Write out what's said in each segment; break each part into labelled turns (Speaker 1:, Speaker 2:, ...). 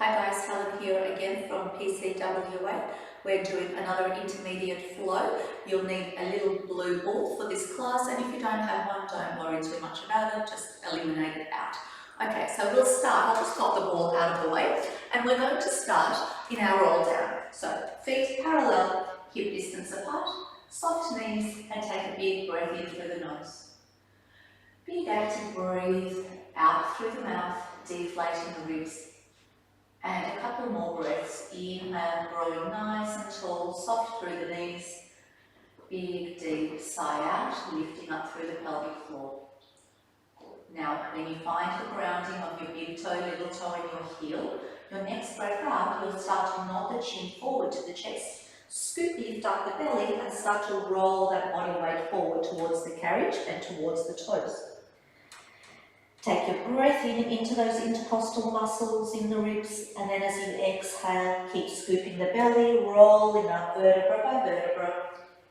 Speaker 1: Hi guys, Helen here again from PCWA. We're doing another intermediate flow. You'll need a little blue ball for this class, and if you don't have one, don't worry too much about it, just eliminate it out. Okay, so we'll start. I'll just pop the ball out of the way, and we're going to start in our roll down. So feet parallel, hip distance apart, soft knees, and take a big breath in through the nose. Big active breathe out through the mouth, deflating the ribs. And a couple more breaths. Inhale, growing nice and tall, soft through the knees. Big, deep sigh out, lifting up through the pelvic floor. Now, when you find the grounding of your big toe, little toe and your heel, your next breath out, you'll start to nod the chin forward to the chest. Scoop, lift up the belly and start to roll that body weight forward towards the carriage and towards the toes. Take your breath in into those intercostal muscles in the ribs, and then as you exhale, keep scooping the belly, rolling up vertebra by vertebra,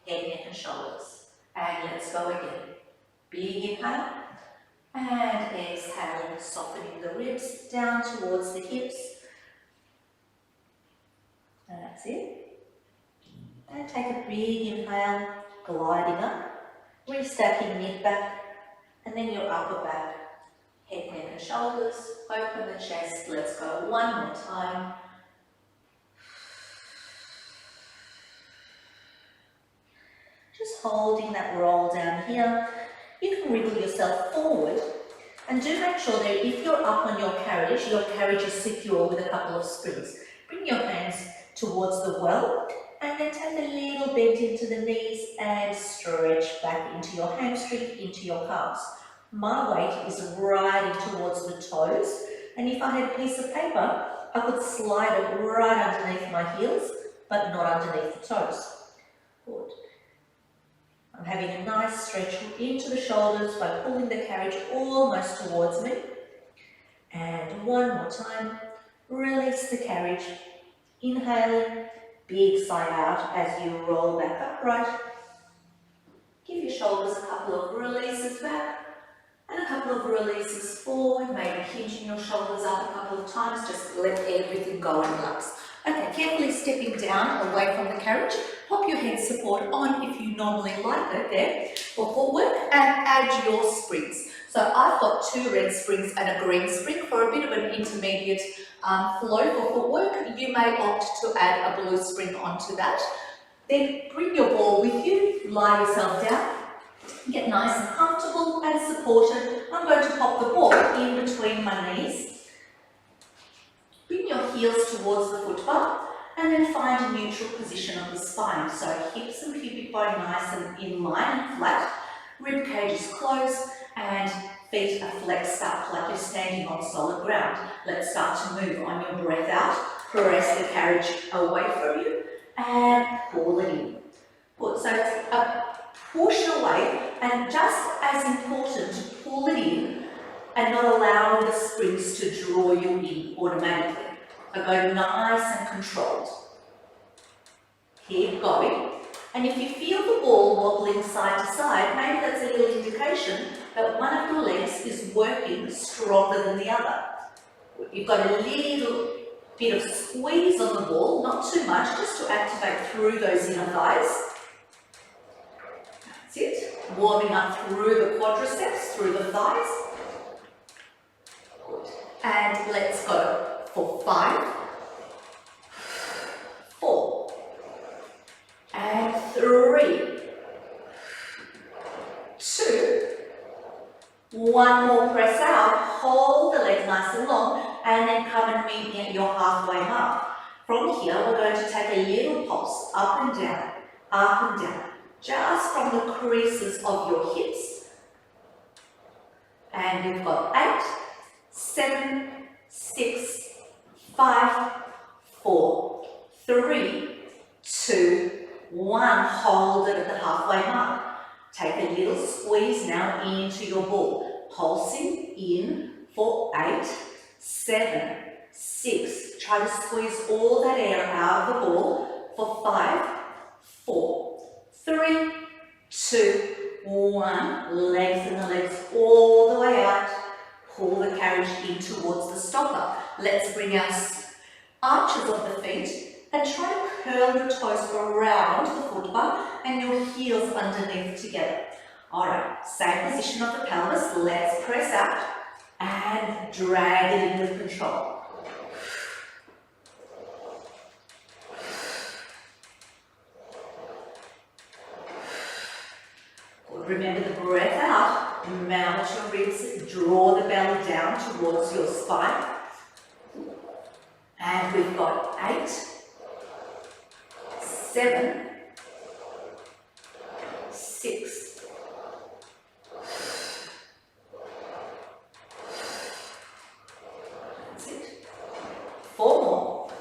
Speaker 1: head, neck and shoulders. And let's go again. Big inhale, and exhale, softening the ribs down towards the hips. And that's it. And take a big inhale, gliding up, restacking mid back, and then your upper back. Head, neck and shoulders, open the chest, let's go one more time. Just holding that roll down here. You can wriggle yourself forward, and do make sure that if you're up on your carriage is secure with a couple of springs. Bring your hands towards the well, and then take a little bend into the knees and stretch back into your hamstring, into your calves. My weight is riding towards the toes, and if I had a piece of paper, I could slide it right underneath my heels, but not underneath the toes. Good. I'm having a nice stretch into the shoulders by pulling the carriage almost towards me. And one more time, release the carriage. Inhaling, big sigh out as you roll back upright. Give your shoulders a couple of releases back. And a couple of releases forward, maybe hinging your shoulders up a couple of times, just let everything go and relax. Okay, carefully stepping down away from the carriage, pop your head support on if you normally like it there for footwork, and add your springs. So I've got 2 red springs and a green spring for a bit of an intermediate flow for footwork. You may opt to add a blue spring onto that. Then bring your ball with you, lie yourself down. Get nice and comfortable and supported. I'm going to pop the ball in between my knees. Bring your heels towards the foot bar and then find a neutral position of the spine. So hips and pubic bone nice and in line and flat. Rib cage is closed and feet are flexed up like you're standing on solid ground. Let's start to move on your breath out. Press the carriage away from you and pull it in. Good. So a push away, and just as important to pull it in and not allowing the springs to draw you in automatically. So go nice and controlled. Keep going. And if you feel the ball wobbling side to side, maybe that's a little indication that one of your legs is working stronger than the other. You've got a little bit of squeeze on the ball, not too much, just to activate through those inner thighs. That's it. Warming up through the quadriceps, through the thighs. Good. And let's go for 5, 4, and 3, 2, 1 more press out. Hold the legs nice and long, and then come and meet me at your halfway mark. From here, we're going to take a little pulse up and down, up and down. Just from the creases of your hips. And we've got 8, 7, 6, 5, 4, 3, 2, 1. Hold it at the halfway mark. Take a little squeeze now into your ball. Pulsing in for 8, 7, 6. Try to squeeze all that air out of the ball for 5, 4, 3, 2, 1. Lengthen the legs all the way out. Pull the carriage in towards the stopper. Let's bring our arches of the feet, and try to curl your toes around the foot bar and your heels underneath together. Alright, same position of the pelvis, let's press out and drag it in with control. Remember the breath out, mount your ribs, draw the belly down towards your spine. And we've got 8, 7, 6, 4 more,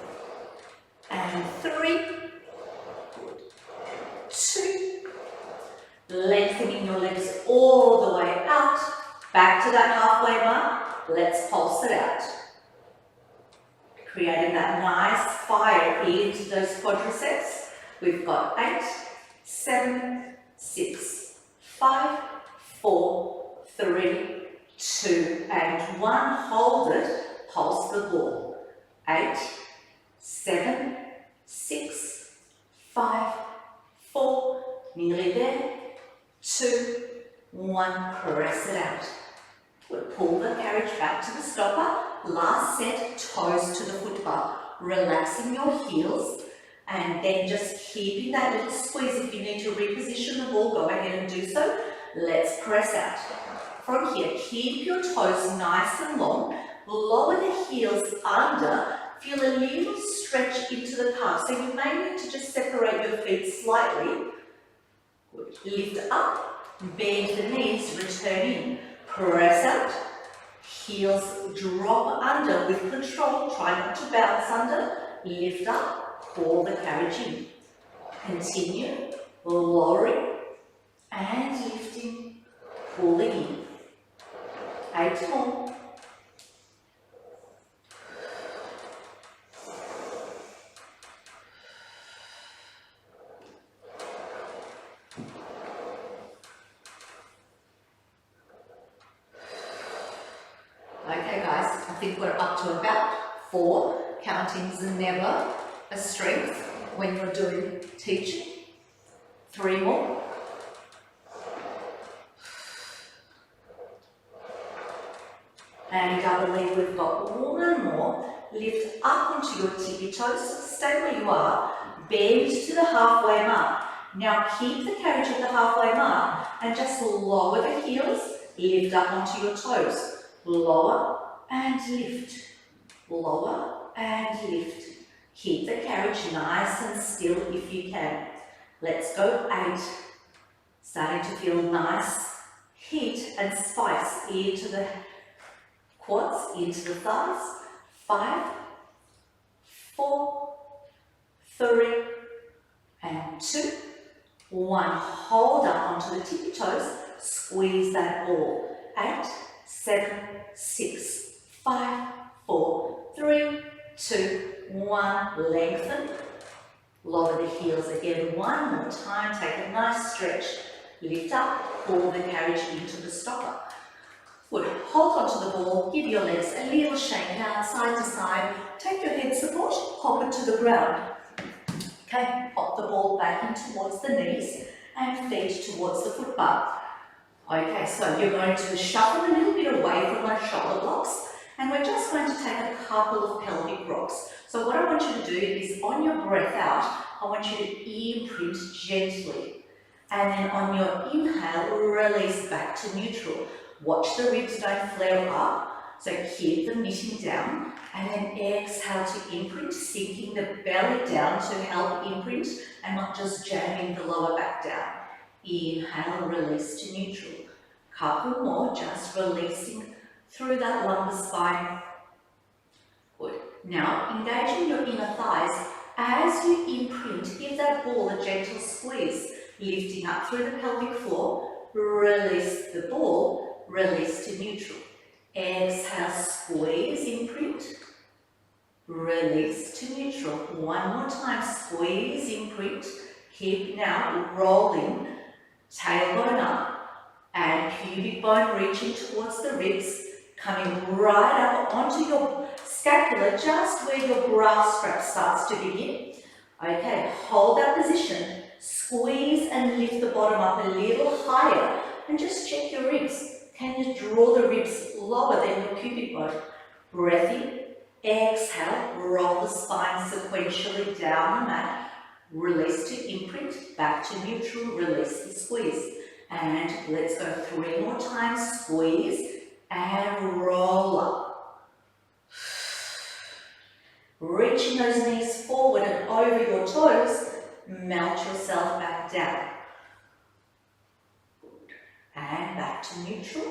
Speaker 1: and 3, 2, lengthening your legs all the way out, back to that halfway mark, let's pulse it out. Creating that nice fire into those quadriceps. We've got 8, 7, 6, 5, 4, 3, 2, and 1. Hold it, pulse the ball. 8, 7, 6, 5, 4, nearly there. 2, 1, press it out. We'll pull the carriage back to the stopper. Last set, toes to the foot bar. Relaxing your heels and then just keeping that little squeeze. If you need to reposition the ball, go ahead and do so. Let's press out. From here, keep your toes nice and long. Lower the heels under. Feel a little stretch into the calf. So you may need to just separate your feet slightly. Good. Lift up, bend the knees, return in. Press out, heels drop under with control, try not to bounce under, lift up, pull the carriage in. Continue, lowering and lifting, pulling in. 8 more. Okay guys, I think we're up to about 4. Counting's never a strength when you're doing teaching. 3 more. And I believe we've got 1 more. Lift up onto your tippy toes, stay where you are, bend to the halfway mark. Now keep the carriage at the halfway mark and just lower the heels, lift up onto your toes. Lower and lift, lower and lift. Keep the carriage nice and still if you can. Let's go 8. Starting to feel nice heat and spice into the quads, into the thighs. 5, 4, 3, and 2, 1. Hold up onto the tippy toes, squeeze that ball. 8, 7, 6, 5, 4, 3, 2, 1. Lengthen. Lower the heels again 1 more time. Take a nice stretch. Lift up. Pull the carriage into the stopper. Good. Hold onto the ball. Give your legs a little shake out, side to side. Take your head support. Pop it to the ground. Okay. Pop the ball back in towards the knees and feet towards the foot bar. Okay, so you're going to shuffle a little bit away from my shoulder blocks and we're just going to take a couple of pelvic rocks. So what I want you to do is on your breath out, I want you to imprint gently. And then on your inhale, release back to neutral. Watch the ribs don't flare up, so keep them knitting down. And then exhale to imprint, sinking the belly down to help imprint and not just jamming the lower back down. Inhale, release to neutral. Couple more, just releasing through that lumbar spine. Good. Now, engaging your inner thighs. As you imprint, give that ball a gentle squeeze, lifting up through the pelvic floor. Release the ball, release to neutral. Exhale, squeeze, imprint. Release to neutral. 1 more time, squeeze, imprint. Keep now rolling. Tailbone up and pubic bone reaching towards the ribs, coming right up onto your scapula just where your bra strap starts to begin. Okay, hold that position. Squeeze and lift the bottom up a little higher and just check your ribs. Can you draw the ribs lower than your pubic bone? Breath in, exhale, roll the spine sequentially down the mat. Release to imprint, back to neutral, release and squeeze. And let's go 3 more times, squeeze and roll up. Reaching those knees forward and over your toes, melt yourself back down. And back to neutral.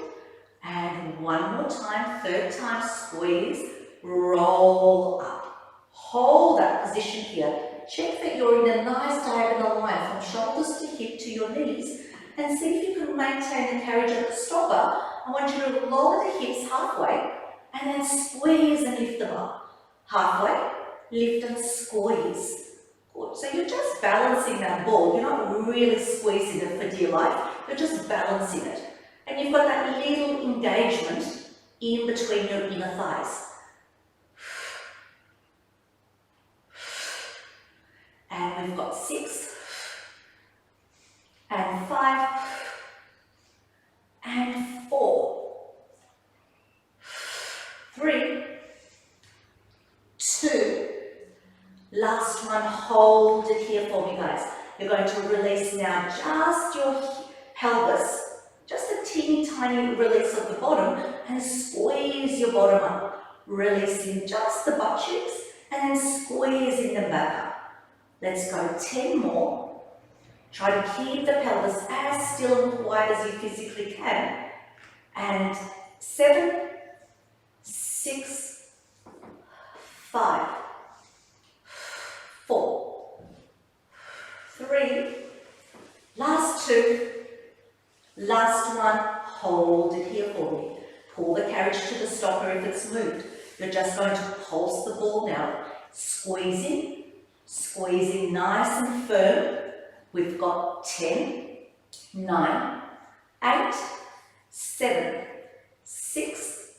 Speaker 1: And 1 more time, 3rd time, squeeze, roll up. Hold that position here. Check that you're in a nice diagonal line from shoulders to hip to your knees, and see if you can maintain the carriage at the stopper. I want you to lower the hips halfway and then squeeze and lift them up. Halfway, lift and squeeze. Good. So you're just balancing that ball. You're not really squeezing it for dear life. You're just balancing it. And you've got that little engagement in between your inner thighs. And we've got 6, and 5, and 4, 3, 2, last one, hold it here for me guys. You're going to release now just your pelvis, just a teeny tiny release of the bottom, and squeeze your bottom up, releasing just the butt cheeks, and then squeezing them back up. Let's go 10 more. Try to keep the pelvis as still and quiet as you physically can. And 7, 6, 5, 4, 3, last 2, last one, hold it here for me. Pull the carriage to the stopper if it's moved. You're just going to pulse the ball now. Squeezing. Squeezing nice and firm. We've got 10, 9, 8, 7, 6,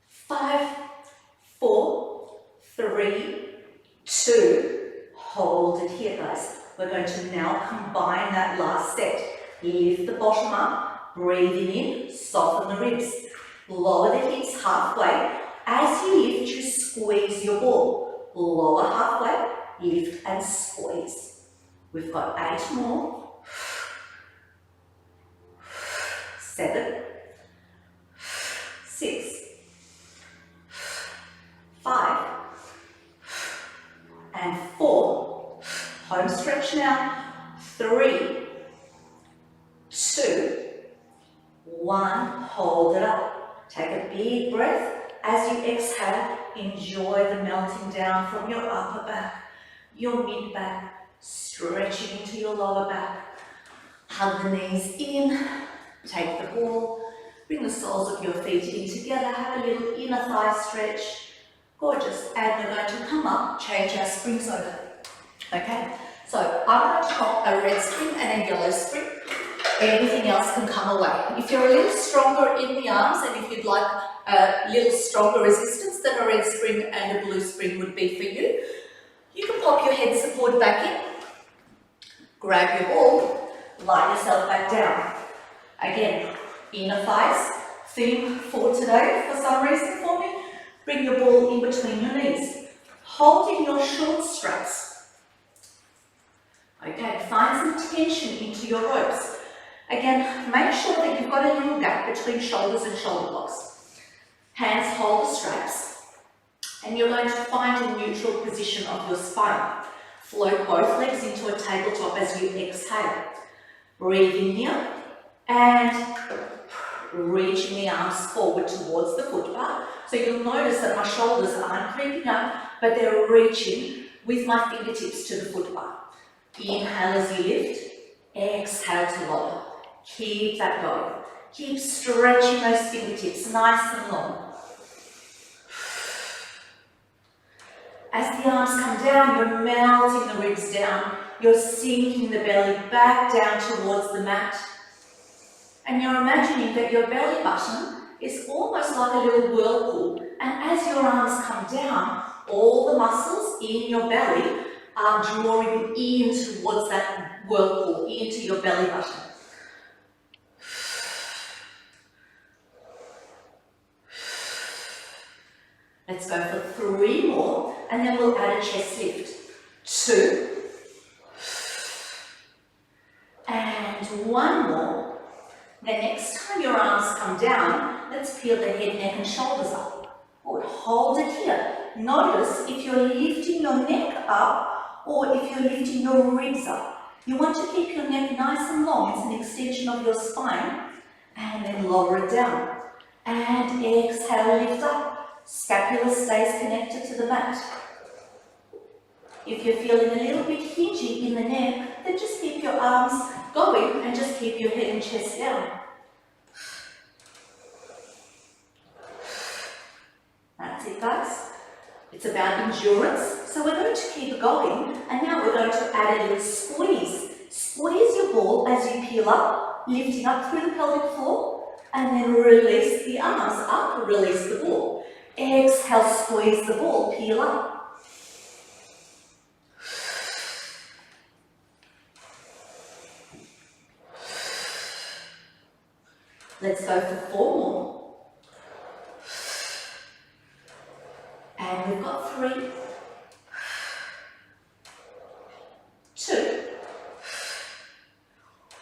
Speaker 1: 5, 4, 3, 2. Hold it here, guys. We're going to now combine that last set. Lift the bottom up, breathing in, soften the ribs. Lower the hips halfway. As you lift, you squeeze your ball. Lower halfway. Lift and squeeze. We've got 8 more. 7, 6, 5, and 4. Home stretch now. 3, 2, 1. Hold it up. Take a big breath. As you exhale, enjoy the melting down from your upper back, your mid back, stretching into your lower back. Hug the knees in, take the ball, bring the soles of your feet in together, have a little inner thigh stretch. Gorgeous. And we're going to come up, change our springs over. Okay, so I'm going to hop a red spring and a yellow spring. Anything else can come away. If you're a little stronger in the arms and if you'd like a little stronger resistance, then a red spring and a blue spring would be for you. You can pop your head support back in, grab your ball, lie yourself back down. Again, inner thighs, theme for today for some reason for me. Bring your ball in between your knees, holding your short straps. Okay, find some tension into your ropes. Again, make sure that you've got a little gap between shoulders and shoulder blocks. Hands hold the straps. And you're going to find a neutral position of your spine. Float both legs into a tabletop as you exhale. Breathe in here and reaching the arms forward towards the foot bar. So you'll notice that my shoulders aren't creeping up, but they're reaching with my fingertips to the foot bar. Inhale as you lift, exhale to lower. Keep that going. Keep stretching those fingertips nice and long. As the arms come down, you're melting the ribs down. You're sinking the belly back down towards the mat. And you're imagining that your belly button is almost like a little whirlpool And as your arms come down, all the muscles in your belly are drawing in towards that whirlpool, into your belly button. Let's go for 3 more, and then we'll add a chest lift. 2. And 1 more. Then next time your arms come down, let's peel the head, neck and shoulders up. Good. Hold it here. Notice if you're lifting your neck up or if you're lifting your ribs up. You want to keep your neck nice and long. It's an extension of your spine. And then lower it down. And exhale, lift up. Scapula stays connected to the mat. If you're feeling a little bit hingy in the neck, then just keep your arms going and just keep your head and chest down. That's it, guys. It's about endurance. So we're going to keep going, and now we're going to add a little squeeze. Squeeze your ball as you peel up, lifting up through the pelvic floor, and then release the arms up, release the ball. Exhale, squeeze the ball, peel up. Let's go for 4 more. And we've got 3, 2,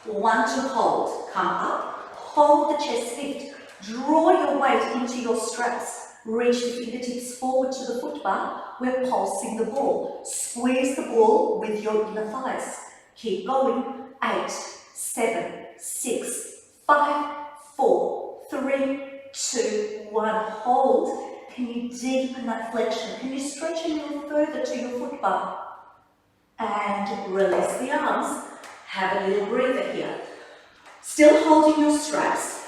Speaker 1: 1 to hold. Come up, hold the chest lift. Draw your weight into your straps. Reach the fingertips forward to the foot bar. We're pulsing the ball. Squeeze the ball with your inner thighs. Keep going. 8, 7, 6, 5, 4, 3, 2, 1. Hold. Can you deepen that flexion? Can you stretch a little further to your foot bar? And release the arms. Have a little breather here. Still holding your straps.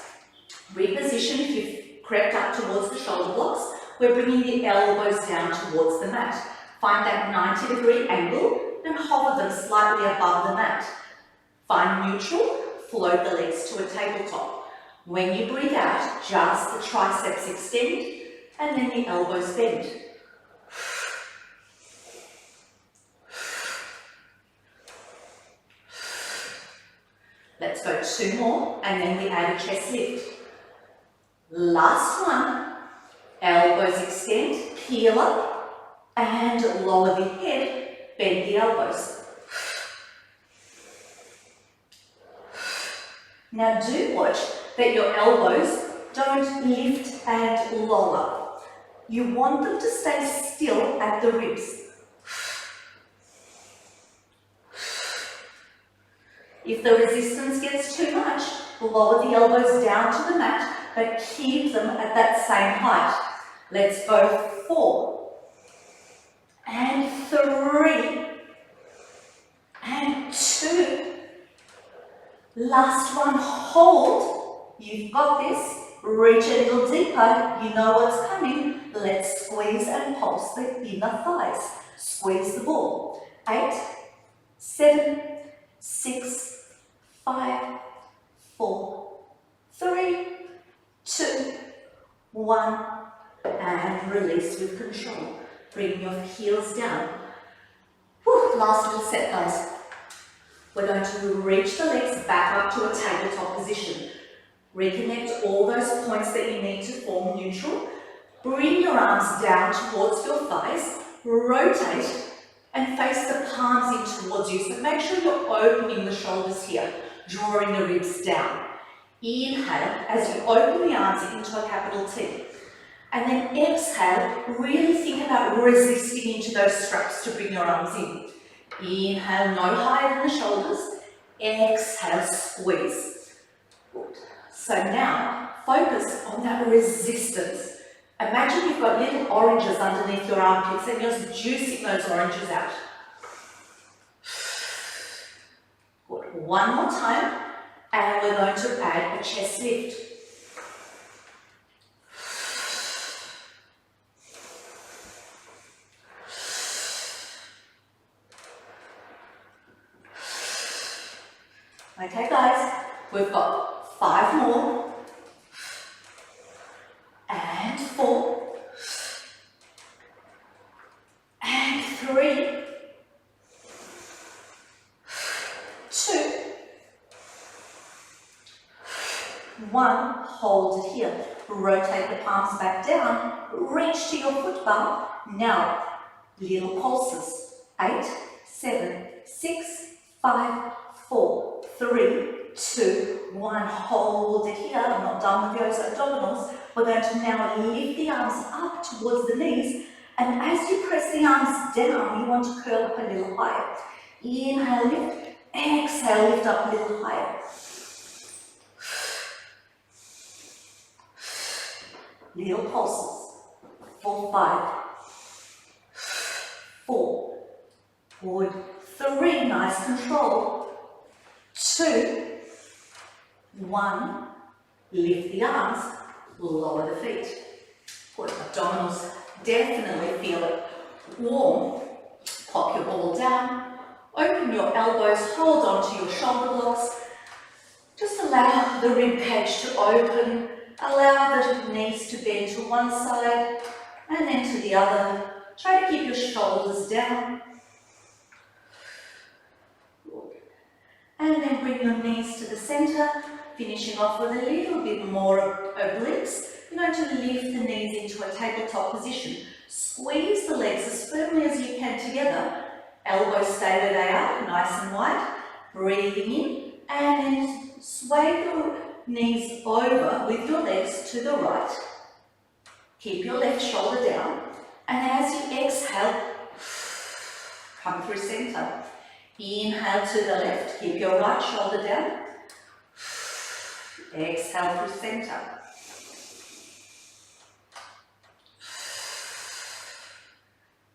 Speaker 1: Reposition if you've crept up towards the shoulder blocks. We're bringing the elbows down towards the mat. Find that 90-degree angle and hover them slightly above the mat. Find neutral, float the legs to a tabletop. When you breathe out, just the triceps extend and then the elbows bend. Let's go 2 more and then we add a chest lift. Last one. Elbows extend, peel up and lower the head, bend the elbows. Now do watch that your elbows don't lift and lower. You want them to stay still at the ribs. If the resistance gets too much, lower the elbows down to the mat, but keep them at that same height. Let's go 4, and 3, and 2. Last one, hold. You've got this. Reach a little deeper. You know what's coming. Let's squeeze and pulse the inner thighs. Squeeze the ball. 8, 7, 6, 5, 4, 3, 2, 1, and release with control. Bring your heels down. Whew, last little set, guys. We're going to reach the legs back up to a tabletop position. Reconnect all those points that you need to form neutral. Bring your arms down towards your thighs. Rotate and face the palms in towards you. So make sure you're opening the shoulders here, drawing the ribs down. Inhale as you open the arms into a capital T. And then exhale, really think about resisting into those straps to bring your arms in. Inhale, no higher than the shoulders. Exhale, squeeze. Good. So now, focus on that resistance. Imagine you've got little oranges underneath your armpits and you're juicing those oranges out. Good. One more time. And we're going to add a chest lift. Okay guys, we've got 5 more, and 4, 3, 2, 1, hold it here. Rotate the palms back down, reach to your foot bar. Now, little pulses. 8, 7, 6, 5, 4, 3, 2, 1. Hold it here. I'm not done with those abdominals. We're going to now lift the arms up towards the knees. And as you press the arms down, you want to curl up a little higher. Inhale, lift. Exhale, lift up a little higher. Little pulses. 4, 5, 4, forward, 3, nice control, 2, 1, lift the arms, lower the feet. Good, abdominals, definitely feel it warm. Pop your ball down, open your elbows, hold on to your shoulder blocks. Just allow the rib cage to open, allow the knees to bend to one side and then to the other. Try to keep your shoulders down. And then bring your knees to the center, finishing off with a little bit more obliques. You're going to lift the knees into a tabletop position. Squeeze the legs as firmly as you can together. Elbows stay where they are, nice and wide. Breathing in, and then sway your knees over with your legs to the right. Keep your left shoulder down. And then as you exhale, come through center. Inhale to the left, keep your right shoulder down. Exhale through center.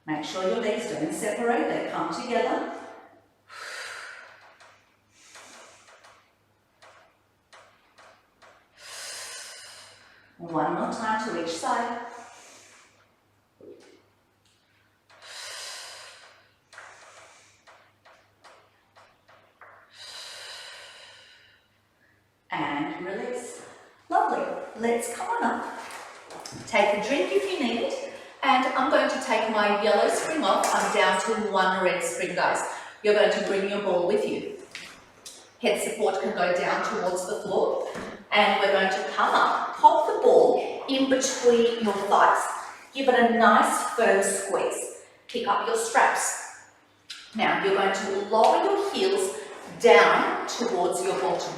Speaker 1: Make sure your legs don't separate, they come together. One more time to each side. And release. Lovely. Let's come on up. Take a drink if you need it. And I'm going to take my yellow spring off. I'm down to 1 red spring, guys. You're going to bring your ball with you. Head support can go down towards the floor. And we're going to come up, pop the ball in between your thighs. Give it a nice firm squeeze. Pick up your straps. Now you're going to lower your heels down towards your bottom.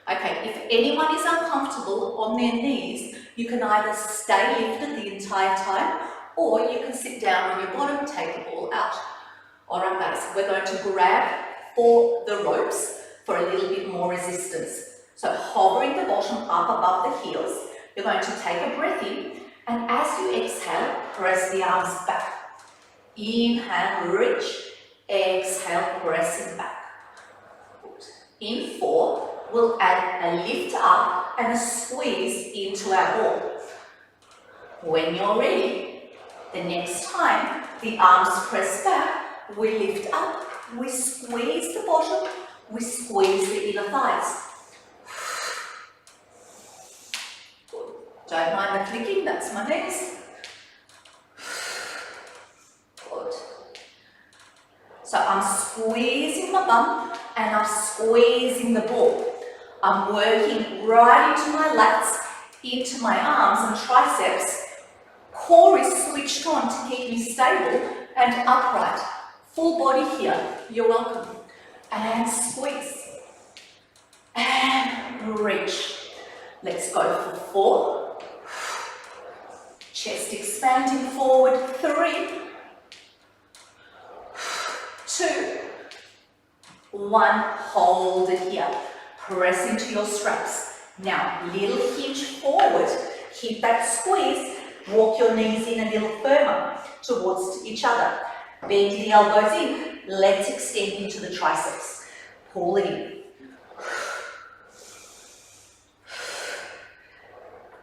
Speaker 1: Okay, if anyone is uncomfortable on their knees, you can either stay lifted the entire time or you can sit down on your bottom, take the ball out. All right, guys, we're going to grab for the ropes for a little bit more resistance. So hovering the bottom up above the heels, you're going to take a breath in, and as you exhale, press the arms back. Inhale, reach. Exhale, pressing back. In 4, we'll add a lift up and a squeeze into our ball. When you're ready, the next time the arms press back, we lift up, we squeeze the bottom, we squeeze the inner thighs. Good. Don't mind the clicking, that's my knees. Good. So I'm squeezing my bum and I'm squeezing the ball. I'm working right into my lats, into my arms and triceps. Core is switched on to keep me stable and upright. Full body here, you're welcome. And squeeze. And reach. Let's go for 4. Chest expanding forward. 3, 2, 1. Hold it here. Press into your straps. Now, little hinge forward. Keep that squeeze. Walk your knees in a little firmer towards each other. Bend the elbows in. Let's extend into the triceps. Pull it in.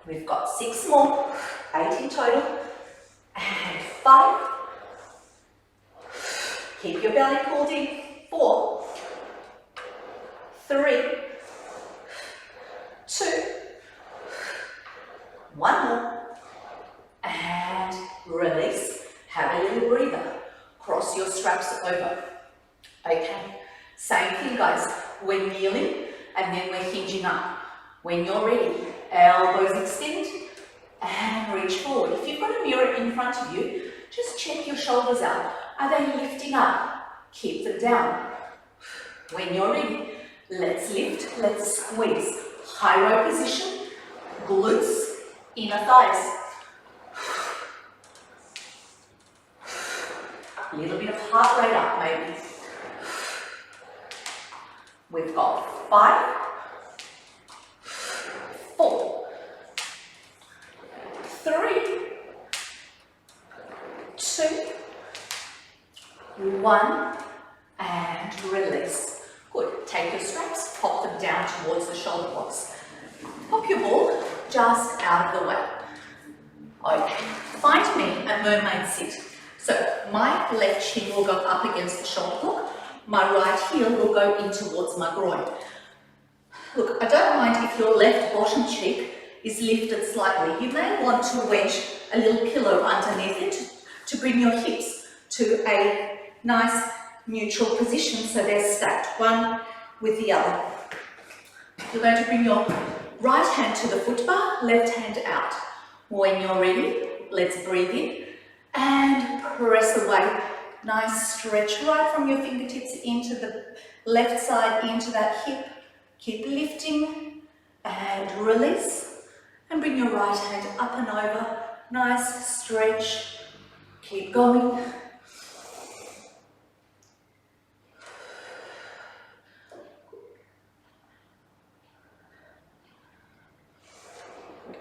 Speaker 1: We've got 6 more. 8 in total. And 5. Keep your belly pulled in. 4, 3, 2, 1 more. And release. Have a little breather. Cross
Speaker 2: cross your straps over. Okay, same thing guys, we're kneeling and then we're hinging up. When you're ready, elbows extend and reach forward. If you've got a mirror in front of you, just check your shoulders out. Are they lifting up? Keep them down. When you're ready, let's lift, let's squeeze. High row position, glutes, inner thighs. A little bit of heart rate up maybe. We've got 5, 4, 3, 2, 1, and release. Good. Take your straps, pop them down towards the shoulder blocks. Pop your ball just out of the way. Okay, find me a mermaid sit. So my left shin will go up against the shoulder block, my right heel will go in towards my groin. Look, I don't mind if your left bottom cheek is lifted slightly. You may want to wedge a little pillow underneath it to bring your hips to a nice neutral position so they're stacked, one with the other. You're going to bring your right hand to the foot bar, left hand out. When you're ready, let's breathe in and press away. Nice stretch right from your fingertips into the left side, into that hip. Keep lifting and release. And bring your right hand up and over. Nice stretch. Keep going.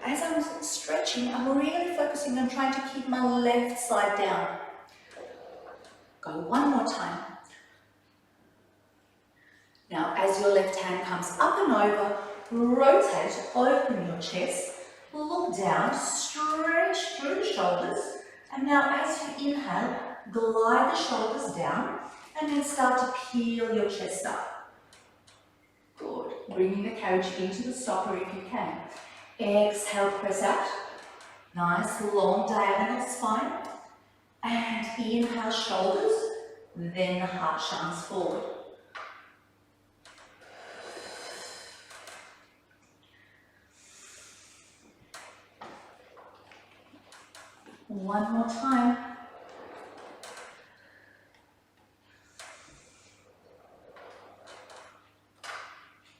Speaker 2: As I'm stretching, I'm really focusing on trying to keep my left side down. Go one more time. Now, as your left hand comes up and over, rotate, open your chest, look down, stretch through the shoulders, and now as you inhale, glide the shoulders down, and then start to peel your chest up. Good. Bringing the carriage into the stopper if you can. Exhale, press out. Nice long diagonal spine. And inhale, shoulders, then the heart shines forward. One more time.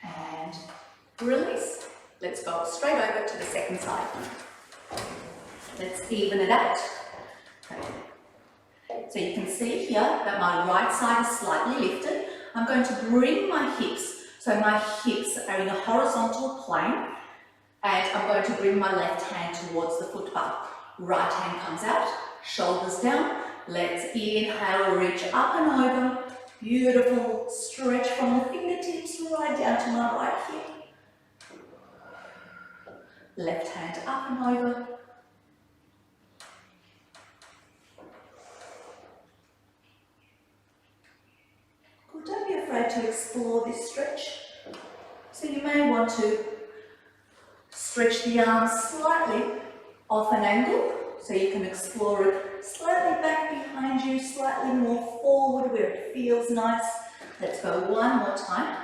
Speaker 2: And release. Let's go straight over to the second side. Let's even it out. So you can see here that my right side is slightly lifted. I'm going to bring my hips, so my hips are in a horizontal plane, and I'm going to bring my left hand towards the foot bar. Right hand comes out, shoulders down. Let's inhale, reach up and over. Beautiful stretch from the fingertips right down to my right hip. Left hand up and over. Good, don't be afraid to explore this stretch. So you may want to stretch the arms slightly off an angle, so you can explore it slightly back behind you, slightly more forward where it feels nice. Let's go one more time.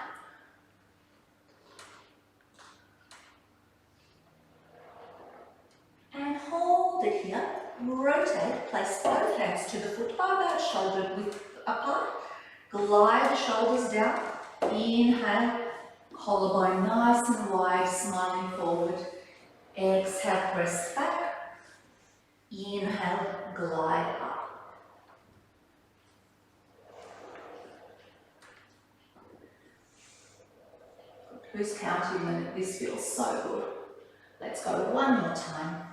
Speaker 2: And hold it here. Rotate, place both hands to the foot bar, about shoulder width apart. Glide the shoulders down. Inhale, collarbone nice and wide, smiling forward. Exhale, press back. Inhale, glide up. Who's counting when this feels so good? Let's go one more time.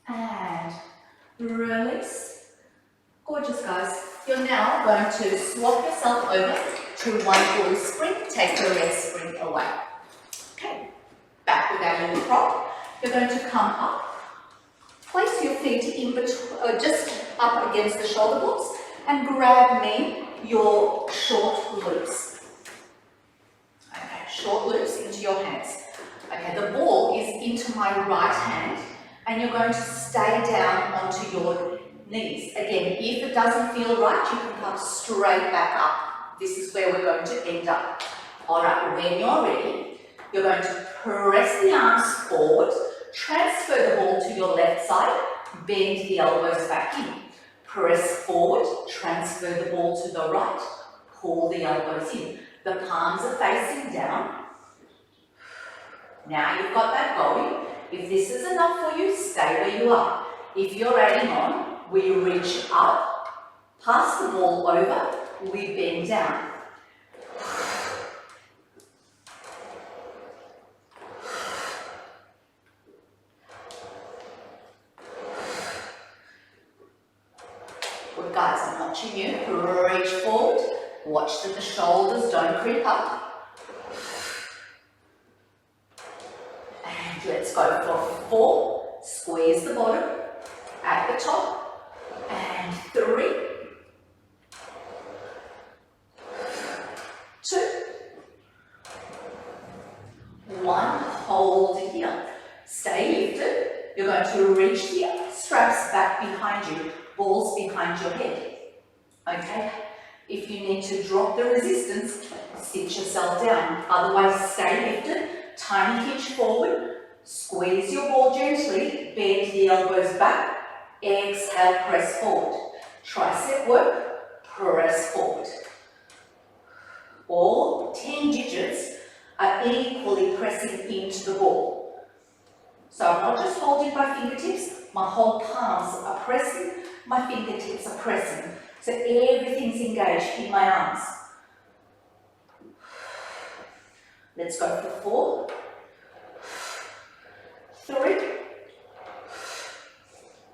Speaker 2: And release. Gorgeous, guys. You're now going to swap yourself over to one full spring. Take the rest spring away. Okay, back with our little prop. You're going to come up. Place your feet in between, just up against the shoulder blocks, and grab me your short loops. Okay, short loops into your hands. Okay, the ball is into my right hand, and you're going to stay down onto your knees. Again, if it doesn't feel right, you can come straight back up. This is where we're going to end up. All right, when you're ready, you're going to press the arms forward, transfer the ball to your left side, bend the elbows back in. Press forward, transfer the ball to the right, pull the elbows in. The palms are facing down. Now you've got that going. If this is enough for you, stay where you are. If you're adding on, we reach up, pass the ball over, we bend down. Good guys, I'm watching you. Reach forward, watch that the shoulders don't creep up. And let's go for 4, squeeze the bottom at the top, and 3, 2, 1, hold here. Stay lifted. You're going to reach here, straps back behind you, balls behind your head. Okay? If you need to drop the resistance, sit yourself down. Otherwise, stay lifted, tiny hitch forward, squeeze your ball gently, bend the elbows back, exhale, press forward. Tricep work, press forward. All 10 digits are equally pressing into the ball. So I'm not just holding my fingertips, my whole palms are pressing, my fingertips are pressing. So everything's engaged in my arms. Let's go for 4, 3,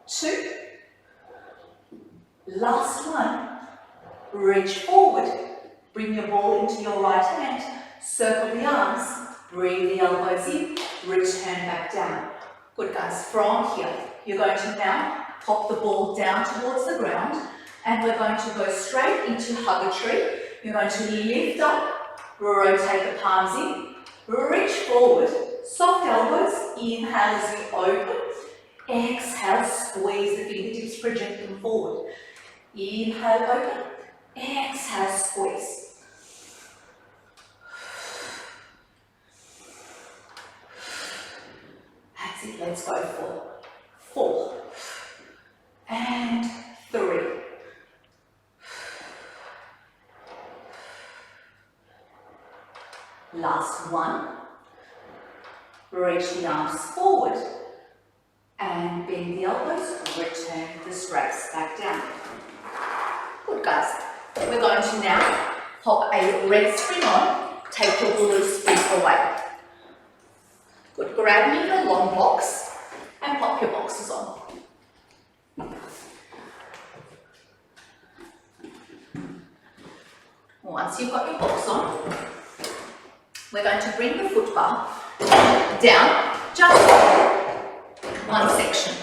Speaker 2: 2, last one. Reach forward, bring your ball into your right hand, circle the arms, bring the elbows in, return back down. Good guys, from here, you're going to now pop the ball down towards the ground, and we're going to go straight into hug a tree. You're going to lift up, rotate the palms in, reach forward, soft elbows, inhale as you open, exhale, squeeze the fingertips, project them forward. Inhale, open, exhale, squeeze. That's it, let's go for 4 and 3. Last one. Reach the arms forward and bend the elbows, return the straps back down. Good guys. We're going to now pop a red spring on, take your blue spring away. Good, grab me your long box and pop your boxes on. Once you've got your box on, we're going to bring the foot bar down just one section.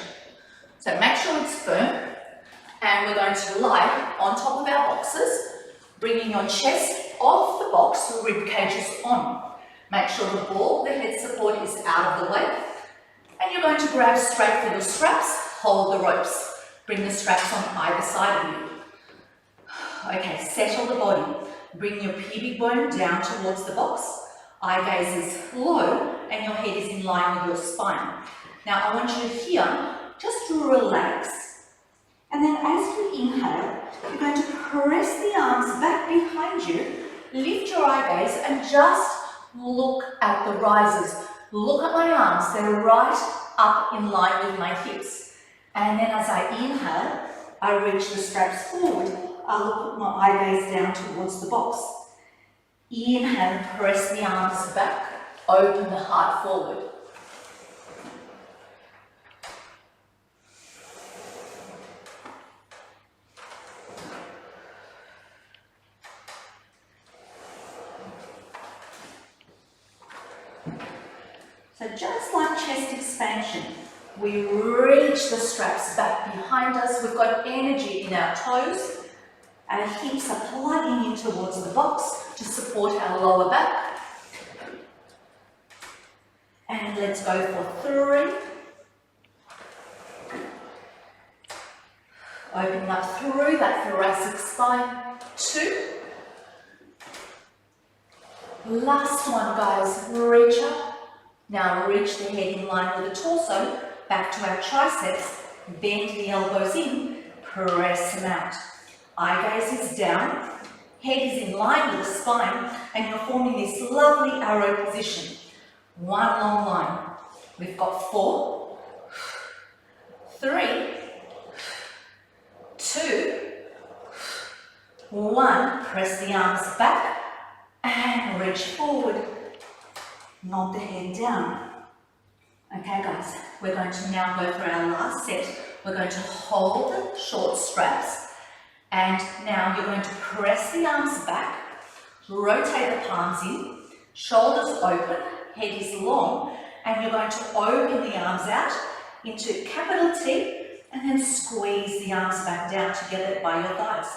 Speaker 2: So make sure it's firm, and we're going to lie on top of our boxes, bringing your chest off the box, rib cage is on. Make sure the ball, the head support is out of the way, and you're going to grab straight for the straps, hold the ropes, bring the straps on either side of you. Okay, settle the body, bring your pubic bone down towards the box. Eye gaze is low and your head is in line with your spine. Now I want you here just to relax. And then as you inhale, you're going to press the arms back behind you, lift your eye gaze and just look at the risers. Look at my arms, they're right up in line with my hips. And then as I inhale, I reach the straps forward. I'll put my eye gaze down towards the box. Inhale, press the arms back, open the heart forward. So just like chest expansion, we reach the straps back behind us. We've got energy in our toes. Our hips are plugging in towards the box to support our lower back. And let's go for 3, Opening up through that thoracic spine. 2. Last one, guys. Reach up. Now reach the head in line with the torso. Back to our triceps. Bend the elbows in. Press them out. Eye gaze is down. Head is in line with the spine. And you're forming this lovely arrow position. One long line. We've got 4, 3, 2, 1. Press the arms back and reach forward. Nod the head down. Okay, guys, we're going to now go for our last set. We're going to hold the short straps, and now you're going to press the arms back, rotate the palms in, shoulders open, head is long, and you're going to open the arms out into capital T, and then squeeze the arms back down together by your thighs.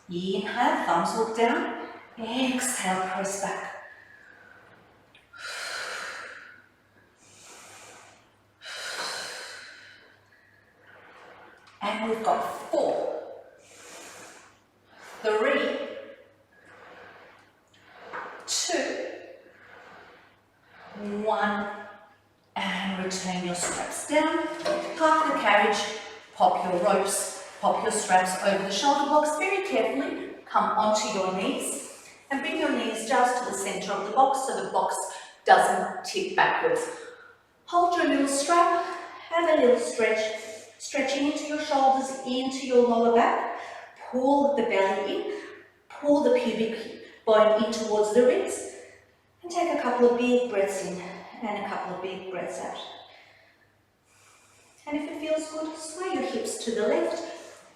Speaker 2: Inhale, thumbs look down. Exhale, press back. And we've got 4, 3, 2, 1, and return your straps down. Park the carriage, pop your ropes, pop your straps over the shoulder blocks very carefully. Come onto your knees and bring your knees just to the center of the box so the box doesn't tip backwards. Hold your little strap, have a little stretch, stretching into your shoulders, into your lower back. Pull the belly in, pull the pubic bone in towards the ribs, and take a couple of big breaths in and a couple of big breaths out. And if it feels good, sway your hips to the left,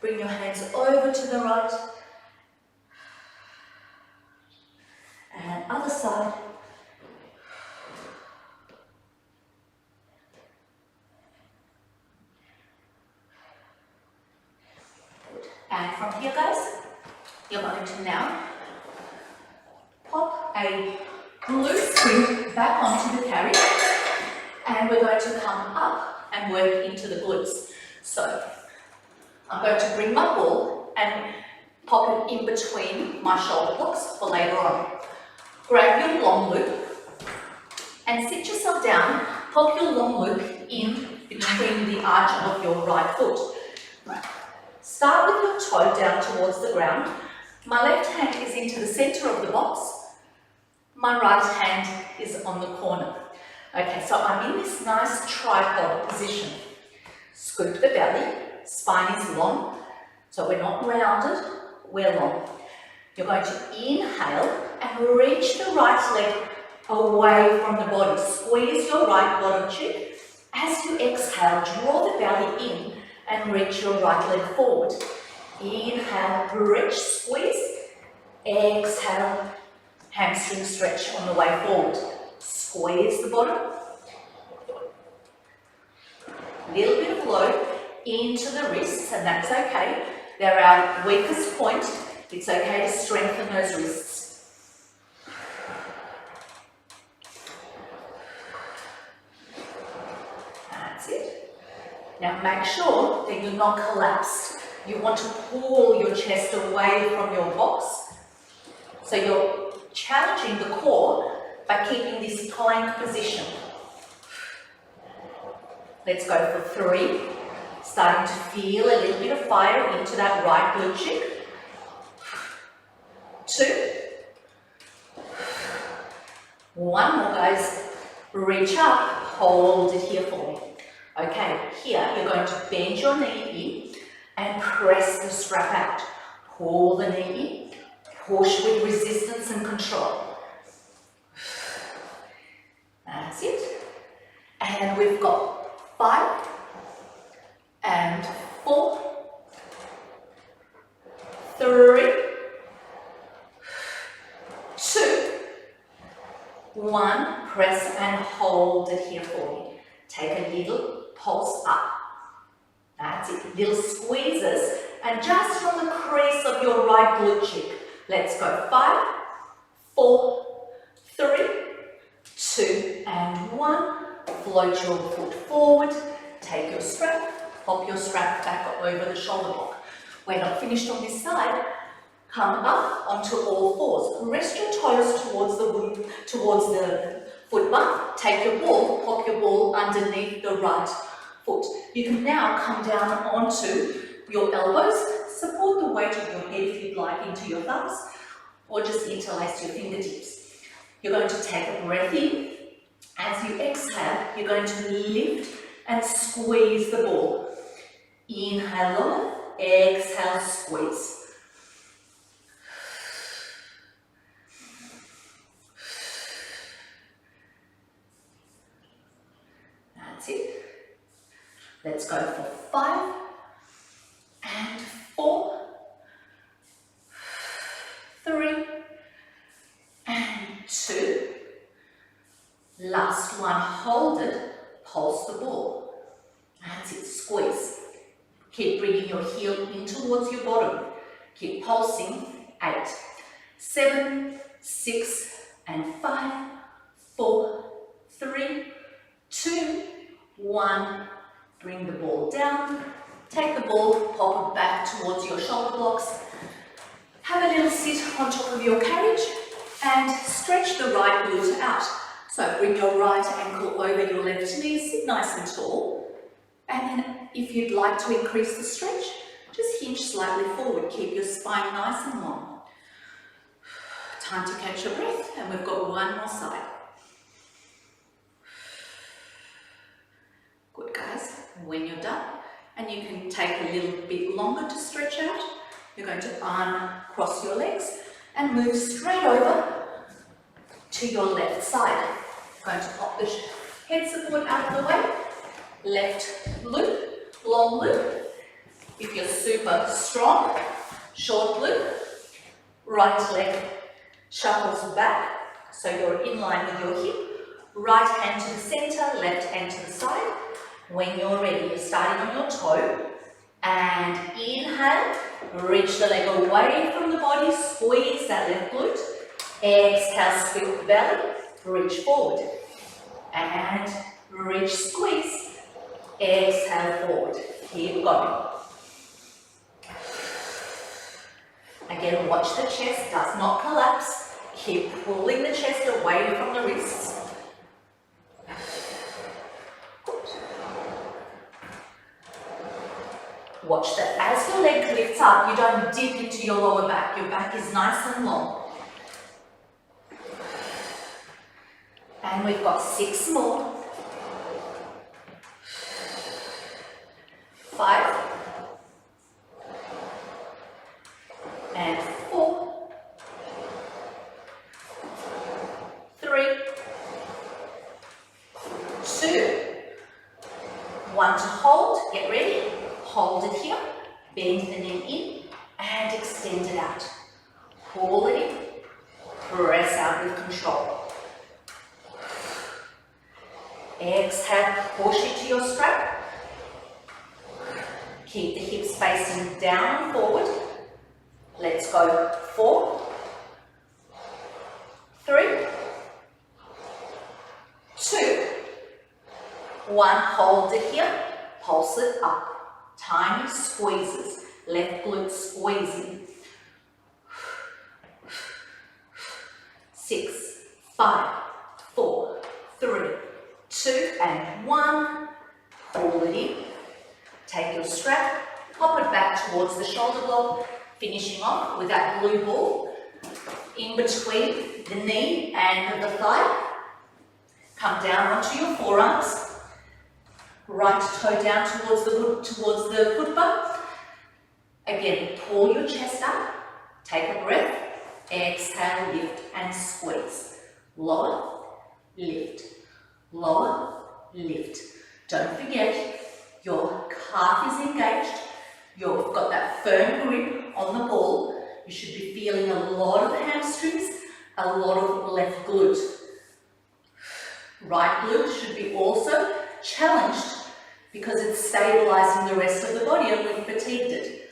Speaker 2: bring your hands over to the right, and other side. Good. And from here, guys, you're going to now pop a glute swing back onto the carriage, and we're going to come up and work into the glutes. So I'm going to bring my ball and pop it in between my shoulder blocks for later on. Grab your long loop and sit yourself down. Pop your long loop in between the arch of your right foot. Right. Start with your toe down towards the ground. My left hand is into the center of the box. My right hand is on the corner. Okay, so I'm in this nice tripod position. Scoop the belly, spine is long, so we're not rounded, we're long. You're going to inhale and reach the right leg away from the body. Squeeze your right bottom cheek. As you exhale, draw the belly in and reach your right leg forward. Inhale, reach, squeeze. Exhale, hamstring stretch on the way forward. Squeeze the bottom. Little bit of load into the wrists, and that's okay. They're our weakest point. It's okay to strengthen those wrists. That's it. Now make sure that you're not collapsed. You want to pull your chest away from your box. So you're challenging the core by keeping this plank position. Let's go for 3. Starting to feel a little bit of fire into that right glute cheek. 2. 1 more, guys. Reach up, hold it here for me. Okay, here you're going to bend your knee in and press the strap out. Pull the knee in, push with resistance and control. That's it. And we've got 5 and 4, 3, 2, 1. Press and hold it here for me. Take a little pulse up. That's it. Little squeezes, and just from the crease of your right glute cheek. Let's go. 5, 4, 3, 2, and 1. Float your foot forward. Take your strap. Pop your strap back over the shoulder block. We're not finished on this side. Come up onto all fours. Rest your toes towards the foot bar. Take your ball, pop your ball underneath the right foot. You can now come down onto your elbows. Support the weight of your head if you'd like into your thumbs, or just interlace your fingertips. You're going to take a breath in. As you exhale, you're going to lift and squeeze the ball. Inhale, lower. Exhale, squeeze. That's it. Let's go for 5 and 4, 3 and 2. Last one, hold it, pulse the ball. That's it, squeeze. Keep bringing your heel in towards your bottom. Keep pulsing. 8, 7, 6 and 5, 4, 3, 2, 1. Bring the ball down. Take the ball, pop it back towards your shoulder blocks. Have a little sit on top of your carriage and stretch the right glute out. So bring your right ankle over your left knee, sit nice and tall. And then if you'd like to increase the stretch, just hinge slightly forward. Keep your spine nice and long. Time to catch your breath, and we've got one more side. Good, guys. When you're done, and you can take a little bit longer to stretch out, you're going to uncross your legs and move straight over to your left side. Going to pop the head support out of the way. Left loop, long loop. If you're super strong, short loop. Right leg shuffles back, so you're in line with your hip. Right hand to the center, left hand to the side. When you're ready, you're starting on your toe. And inhale, reach the leg away from the body, squeeze that left glute. Exhale, sweep the belly, reach forward. And reach, squeeze. Exhale, forward. Keep going. Again, watch the chest does not collapse. Keep pulling the chest away from the wrists. Watch that as your leg lifts up, you don't dip into your lower back. Your back is nice and long. And we've got 6 more. 5 and 4, 3, 2, 1 to hold. Get ready. Hold it here. Bend the knee in and extend it out. Pull it in. Press out with control. Exhale, push into your strap. Keep the hips facing down and forward. Let's go 4, 3, 2, 1. Hold it here. Pulse it up. Tiny squeezes. Left glute squeezing. 6, 5, 4, 3, 2 and 1. Pull it in. Take your strap. Pop it back towards the shoulder block. Finishing off with that blue ball in between the knee and the thigh. Come down onto your forearms. Right toe down towards the foot bar. Again, pull your chest up. Take a breath. Exhale, lift and squeeze. Lower, lift. Lower, lift. Don't forget, your calf is engaged. You've got that firm grip on the ball. You should be feeling a lot of hamstrings, a lot of left glute. Right glute should be also challenged because it's stabilizing the rest of the body and we've fatigued it.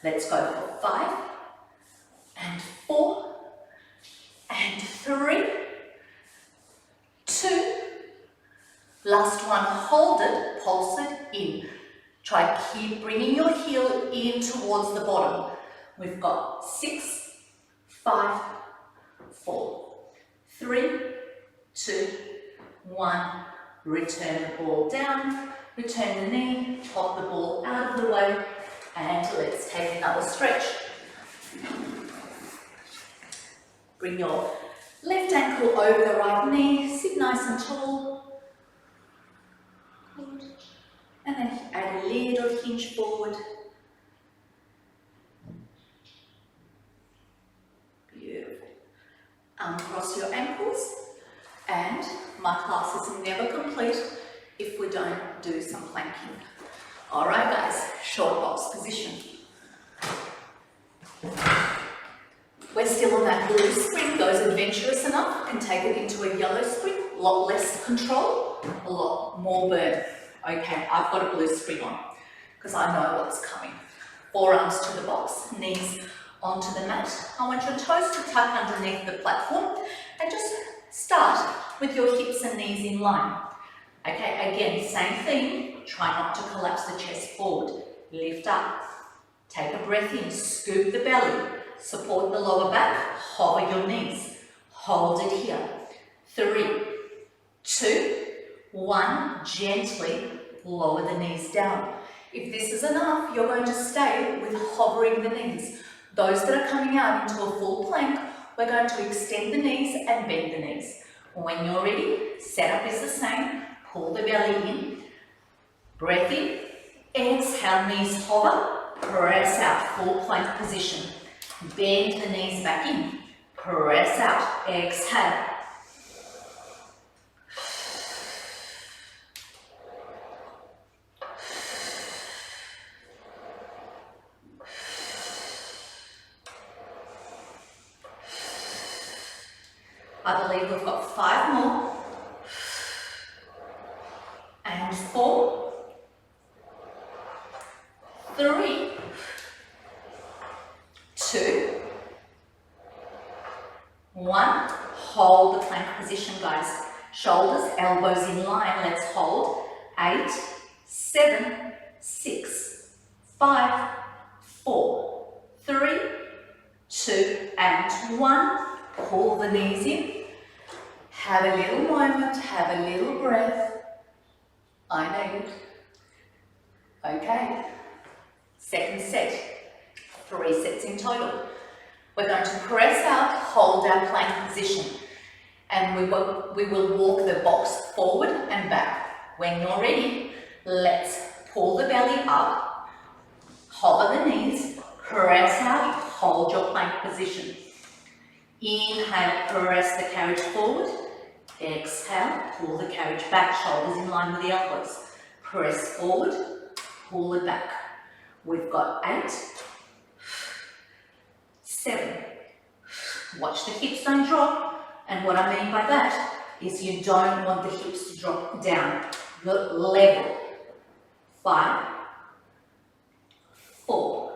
Speaker 2: Let's go for 5 and 4 and 3, 2. Last one, hold it, pulse it in. Try keep bringing your heel in towards the bottom. We've got 6, 5, 4, 3, 2, 1. Return the ball down, return the knee, pop the ball out of the way, and let's take another stretch. Bring your left ankle over the right knee, sit nice and tall. Good. And then add a little hinge forward. Beautiful. Uncross your ankles. And my class is never complete if we don't do some planking. All right, guys, short box position. We're still on that blue spring. Those adventurous enough can take it into a yellow spring. A lot less control, a lot more burn. Okay, I've got a blue spring on because I know what's coming. Forearms to the box, knees onto the mat. I want your toes to tuck underneath the platform and just start with your hips and knees in line. Okay, again, same thing. Try not to collapse the chest forward. Lift up. Take a breath in. Scoop the belly. Support the lower back. Hover your knees. Hold it here. 3, 2, 1. Gently lower the knees down. If this is enough, you're going to stay with hovering the knees. Those that are coming out into a full plank, we're going to extend the knees and bend the knees. When you're ready, setup is the same. Pull the belly in. Breath in. Exhale, knees hover. Press out, full plank position. Bend the knees back in. Press out. Exhale. I believe we've got 5 more. And 4, 3, 2, 1. Hold the plank position, guys. Shoulders, elbows in line. Let's hold. 8, 7, 6, 5, 4, 3, 2, and 1. Pull the knees in. Have a little moment, have a little breath. I know it. Okay. Second set. 3 sets in total. We're going to press out, hold our plank position. And we will walk the box forward and back. When you're ready, let's pull the belly up, hover the knees, press out, hold your plank position. Inhale, press the carriage forward. Exhale, pull the carriage back, shoulders in line with the elbows. Press forward, pull it back. We've got 8, 7. Watch the hips don't drop. And what I mean by that is you don't want the hips to drop down. Look level. 5, 4,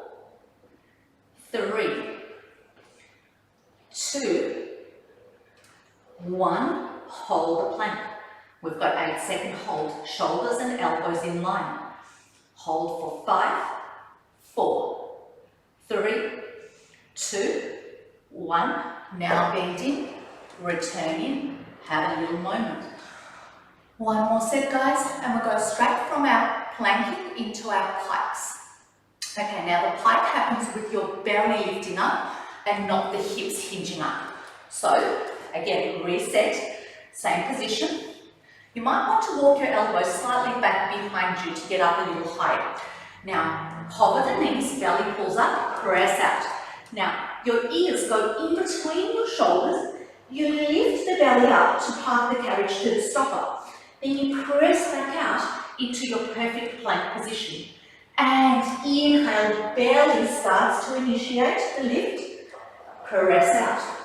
Speaker 2: 3, 2, 1. Hold the plank. We've got 8-second hold. Shoulders and elbows in line. Hold for 5, 4, 3, 2, 1. Now bend in, return in, have a little moment. One more set, guys, and we'll go straight from our planking into our pikes. Okay, now the pike happens with your belly lifting up and not the hips hinging up. So, again, reset. Same position. You might want to walk your elbows slightly back behind you to get up a little higher. Now, hover the knees, belly pulls up, press out. Now, your ears go in between your shoulders. You lift the belly up to park the carriage to the stopper. Then you press back out into your perfect plank position. And inhale, belly starts to initiate the lift. Press out.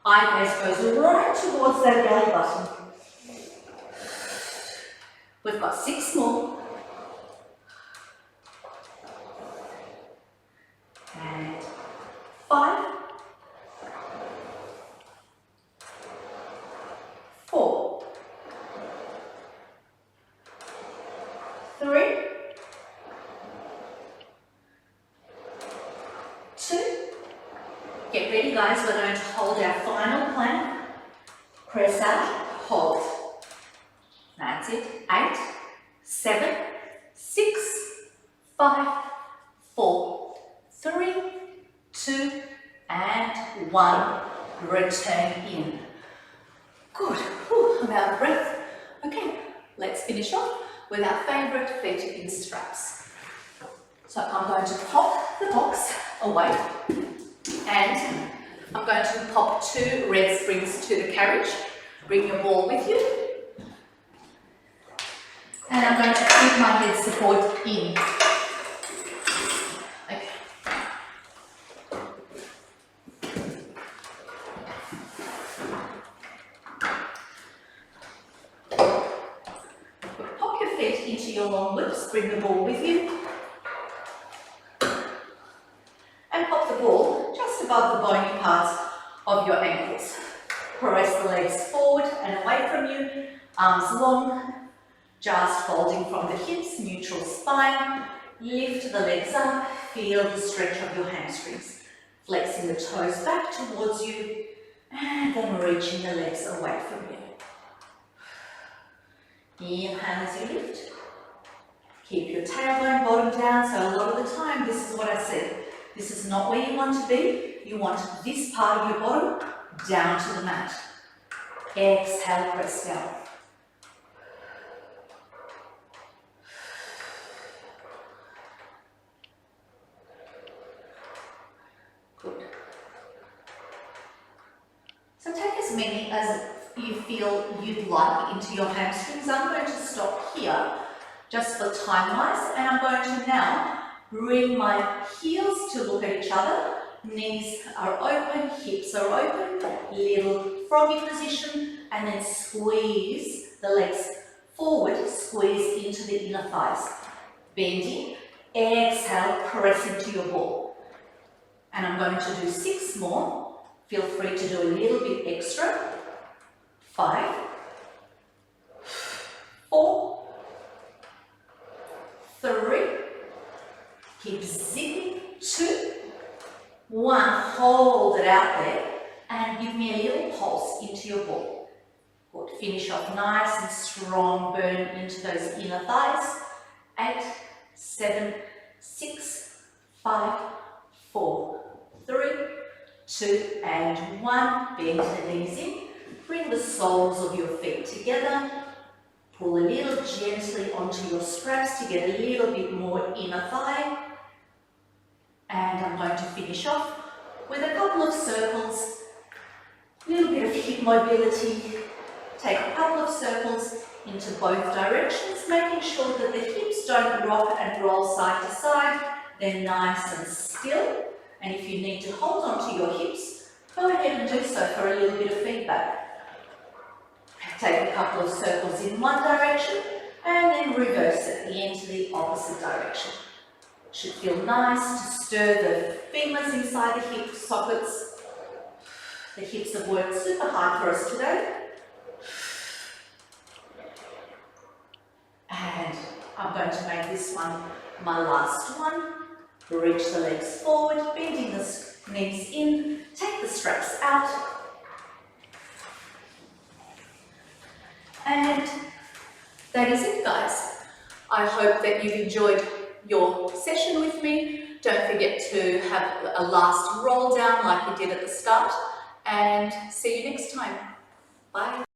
Speaker 2: Eye gaze goes right towards that belly button. We've got 6 more. And 5, 4, 3,
Speaker 1: Get ready guys, we're going to hold our final plank. Press out, hold. That's it. 8, 7, 6, 5, 4, 3, 2, and 1. Return in. Good. Whew, I'm out of breath. Okay, let's finish off with our favourite feet in straps. So I'm going to pop the box away and I'm going to pop 2 red springs to the carriage. Bring your ball with you. And I'm going to keep my head support in. Okay. Pop your feet into your long loops, bring the ball with you. And pop the ball just above the bony parts of your ankles. Press the legs forward and away from you, arms long. Just folding from the hips, neutral spine, lift the legs up, feel the stretch of your hamstrings. Flexing the toes back towards you, and then reaching the legs away from you. Inhale as you lift. Keep your tailbone bottom down, so a lot of the time, this is what I said. This is not where you want to be. You want this part of your bottom down to the mat. Exhale, press down. Good. So take as many as you feel you'd like into your hamstrings. I'm going to stop here just for time-wise, and I'm going to now bring my heels to look at each other. Knees are open, hips are open, little froggy position, and then squeeze the legs forward, squeeze into the inner thighs. Bending, exhale, press into your ball. And I'm going to do 6 more. Feel free to do a little bit extra. 5, 4, 3, keep zipping, 2, 1, hold it out there and give me a little pulse into your ball. Good. Finish off nice and strong, burn into those inner thighs. 8, 7, 6, 5, 4, 3, 2, and 1. Bend the knees in. Bring the soles of your feet together. Pull a little gently onto your straps to get a little bit more inner thigh. And I'm going to finish off with a couple of circles, a little bit of hip mobility. Take a couple of circles into both directions, making sure that the hips don't rock and roll side to side. They're nice and still. And if you need to hold on to your hips, go ahead and do so for a little bit of feedback. Take a couple of circles in one direction and then reverse it into the opposite direction. Should feel nice to stir the femurs inside the hip sockets. The hips have worked super hard for us today. And I'm going to make this one my last one. Reach the legs forward, bending the knees in, take the straps out. And that is it, guys. I hope that you've enjoyed your session with me. Don't forget to have a last roll down like you did at the start, and see you next time. Bye.